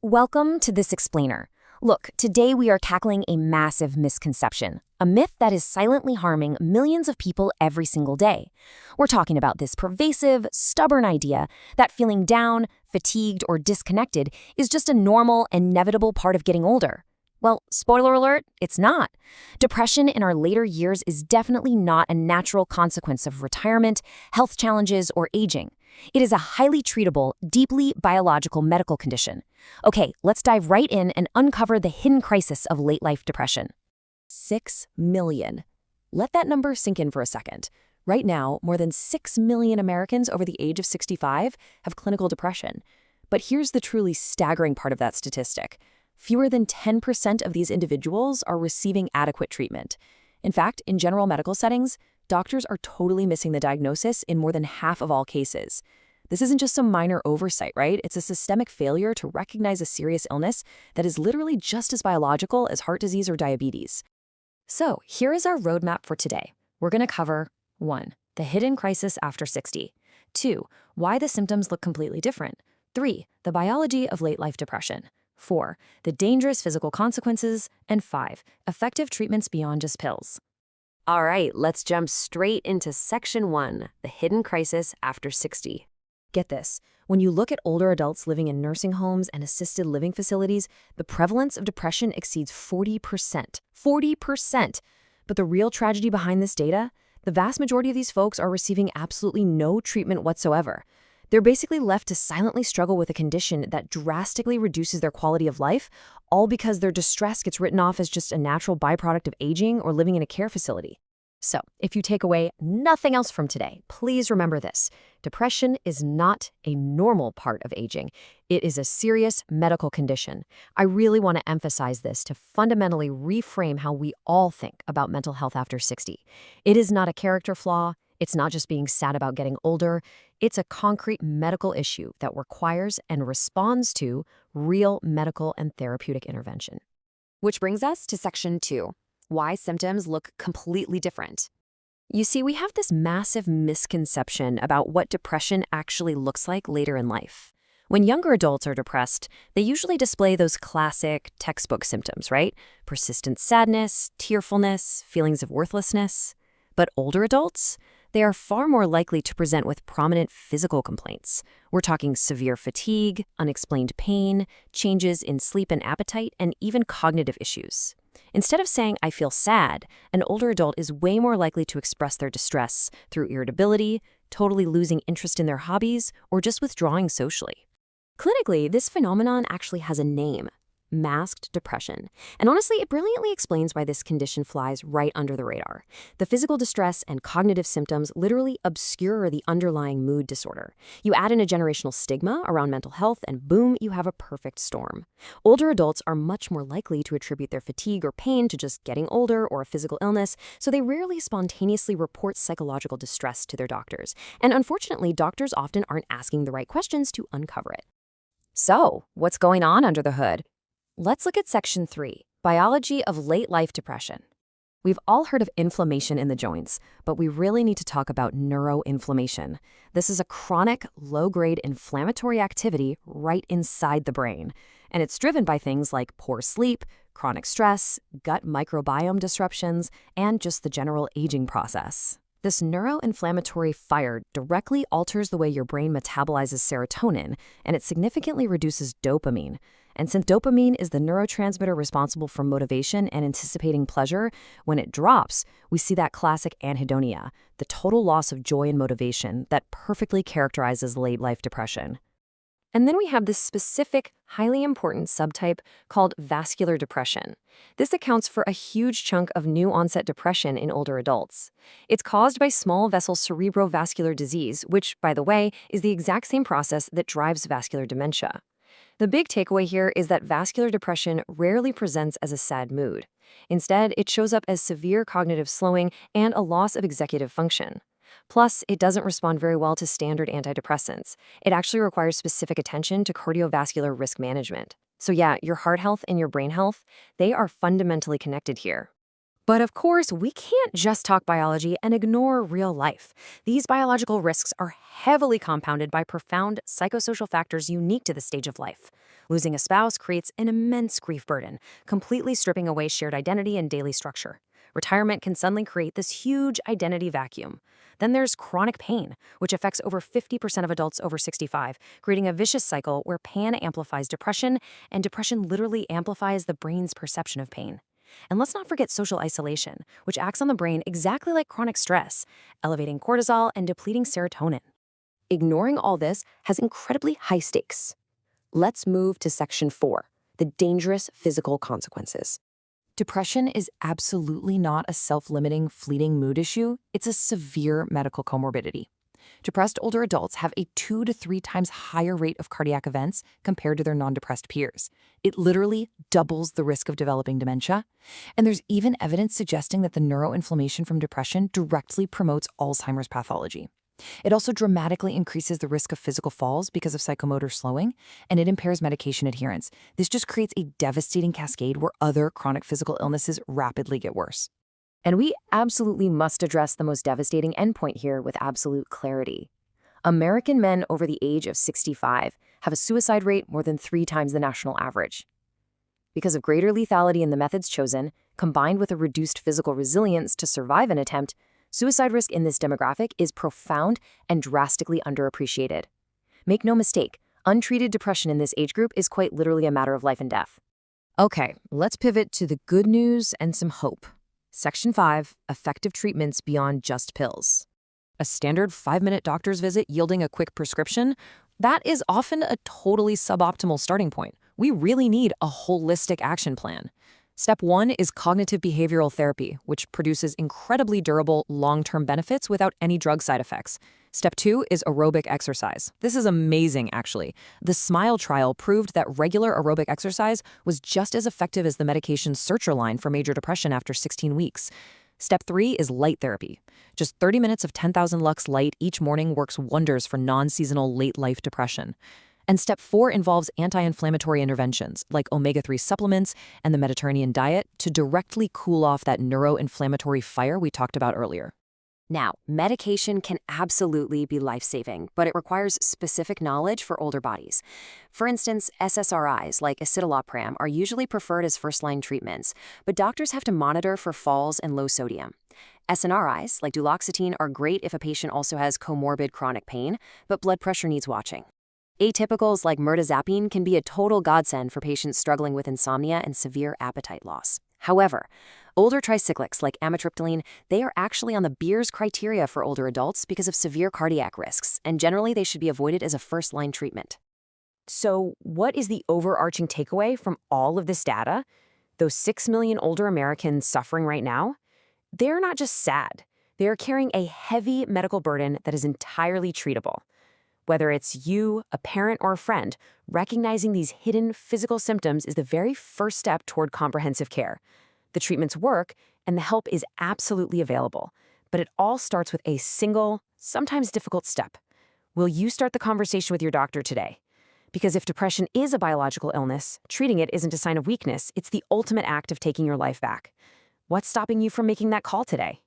Welcome to This Explainer. Look, today we are tackling a massive misconception, a myth that is silently harming millions of people every single day. We're talking about this pervasive, stubborn idea that feeling down, fatigued, or disconnected is just a normal, inevitable part of getting older. Well, spoiler alert, it's not. Depression in our later years is definitely not a natural consequence of retirement, health challenges, or aging. It is a highly treatable, deeply biological medical condition. Okay, let's dive right in and uncover the hidden crisis of late-life depression. 6 million. Let that number sink in for a second. Right now, more than 6 million Americans over the age of 65 have clinical depression. But here's the truly staggering part of that statistic. Fewer than 10% of these individuals are receiving adequate treatment. In fact, in general medical settings, doctors are totally missing the diagnosis in more than half of all cases. This isn't just some minor oversight, right? It's a systemic failure to recognize a serious illness that is literally just as biological as heart disease or diabetes. So, here is our roadmap for today. We're going to cover 1. The hidden crisis after 60. 2. Why the symptoms look completely different. 3. The biology of late-life depression. 4. The dangerous physical consequences. And 5. Effective treatments beyond just pills. All right, let's jump straight into Section 1, the hidden crisis after 60. Get this, when you look at older adults living in nursing homes and assisted living facilities, the prevalence of depression exceeds 40%. 40%! But the real tragedy behind this data? The vast majority of these folks are receiving absolutely no treatment whatsoever. They're basically left to silently struggle with a condition that drastically reduces their quality of life, all because their distress gets written off as just a natural byproduct of aging or living in a care facility. So, if you take away nothing else from today, please remember this. Depression is not a normal part of aging. It is a serious medical condition. I really want to emphasize this to fundamentally reframe how we all think about mental health after 60. It is not a character flaw. It's not just being sad about getting older. It's a concrete medical issue that requires and responds to real medical and therapeutic intervention. Which brings us to Section 2. Why symptoms look completely different. You see, we have this massive misconception about what depression actually looks like later in life. When younger adults are depressed, they usually display those classic textbook symptoms, right? Persistent sadness, tearfulness, feelings of worthlessness. But older adults, they are far more likely to present with prominent physical complaints. We're talking severe fatigue, unexplained pain, changes in sleep and appetite, and even cognitive issues. Instead of saying, "I feel sad," an older adult is way more likely to express their distress through irritability, totally losing interest in their hobbies, or just withdrawing socially. Clinically, this phenomenon actually has a name: masked depression. And honestly, it brilliantly explains why this condition flies right under the radar. The physical distress and cognitive symptoms literally obscure the underlying mood disorder. You add in a generational stigma around mental health, and boom, you have a perfect storm. Older adults are much more likely to attribute their fatigue or pain to just getting older or a physical illness, so they rarely spontaneously report psychological distress to their doctors. And unfortunately, doctors often aren't asking the right questions to uncover it. So, what's going on under the hood? Let's look at Section 3, Biology of Late-Life Depression. We've all heard of inflammation in the joints, but we really need to talk about neuroinflammation. This is a chronic, low-grade inflammatory activity right inside the brain, and it's driven by things like poor sleep, chronic stress, gut microbiome disruptions, and just the general aging process. This neuroinflammatory fire directly alters the way your brain metabolizes serotonin, and it significantly reduces dopamine. And since dopamine is the neurotransmitter responsible for motivation and anticipating pleasure, when it drops, we see that classic anhedonia, the total loss of joy and motivation that perfectly characterizes late-life depression. And then we have this specific, highly important subtype called vascular depression. This accounts for a huge chunk of new-onset depression in older adults. It's caused by small vessel cerebrovascular disease, which, by the way, is the exact same process that drives vascular dementia. The big takeaway here is that vascular depression rarely presents as a sad mood. Instead, it shows up as severe cognitive slowing and a loss of executive function. Plus, it doesn't respond very well to standard antidepressants. It actually requires specific attention to cardiovascular risk management. So yeah, your heart health and your brain health, they are fundamentally connected here. But of course, we can't just talk biology and ignore real life. These biological risks are heavily compounded by profound psychosocial factors unique to this stage of life. Losing a spouse creates an immense grief burden, completely stripping away shared identity and daily structure. Retirement can suddenly create this huge identity vacuum. Then there's chronic pain, which affects over 50% of adults over 65, creating a vicious cycle where pain amplifies depression, and depression literally amplifies the brain's perception of pain. And let's not forget social isolation, which acts on the brain exactly like chronic stress, elevating cortisol and depleting serotonin. Ignoring all this has incredibly high stakes. Let's move to Section 4, the dangerous physical consequences. Depression is absolutely not a self-limiting, fleeting mood issue. It's a severe medical comorbidity. Depressed older adults have a 2 to 3 times higher rate of cardiac events compared to their non-depressed peers. It literally doubles the risk of developing dementia. And there's even evidence suggesting that the neuroinflammation from depression directly promotes Alzheimer's pathology. It also dramatically increases the risk of physical falls because of psychomotor slowing, and it impairs medication adherence. This just creates a devastating cascade where other chronic physical illnesses rapidly get worse. And we absolutely must address the most devastating endpoint here with absolute clarity. American men over the age of 65 have a suicide rate more than 3 times the national average. Because of greater lethality in the methods chosen, combined with a reduced physical resilience to survive an attempt, suicide risk in this demographic is profound and drastically underappreciated. Make no mistake, untreated depression in this age group is quite literally a matter of life and death. Okay, let's pivot to the good news and some hope. Section 5, effective treatments beyond just pills. A standard 5-minute doctor's visit yielding a quick prescription, that is often a totally suboptimal starting point. We really need a holistic action plan. Step 1 is cognitive behavioral therapy, which produces incredibly durable long-term benefits without any drug side effects. Step 2 is aerobic exercise. This is amazing, actually. The SMILE trial proved that regular aerobic exercise was just as effective as the medication sertraline for major depression after 16 weeks. Step 3 is light therapy. Just 30 minutes of 10,000 lux light each morning works wonders for non-seasonal late-life depression. And Step 4 involves anti-inflammatory interventions like omega-3 supplements and the Mediterranean diet to directly cool off that neuroinflammatory fire we talked about earlier. Now, medication can absolutely be life-saving, but it requires specific knowledge for older bodies. For instance, SSRIs like escitalopram are usually preferred as first-line treatments, but doctors have to monitor for falls and low sodium. SNRIs like duloxetine are great if a patient also has comorbid chronic pain, but blood pressure needs watching. Atypicals like mirtazapine can be a total godsend for patients struggling with insomnia and severe appetite loss. However, older tricyclics like amitriptyline, they are actually on the Beers criteria for older adults because of severe cardiac risks, and generally they should be avoided as a first-line treatment. So what is the overarching takeaway from all of this data? Those 6 million older Americans suffering right now, they're not just sad. They are carrying a heavy medical burden that is entirely treatable. Whether it's you, a parent, or a friend, recognizing these hidden physical symptoms is the very first step toward comprehensive care. The treatments work, and the help is absolutely available. But it all starts with a single, sometimes difficult step. Will you start the conversation with your doctor today? Because if depression is a biological illness, treating it isn't a sign of weakness, it's the ultimate act of taking your life back. What's stopping you from making that call today?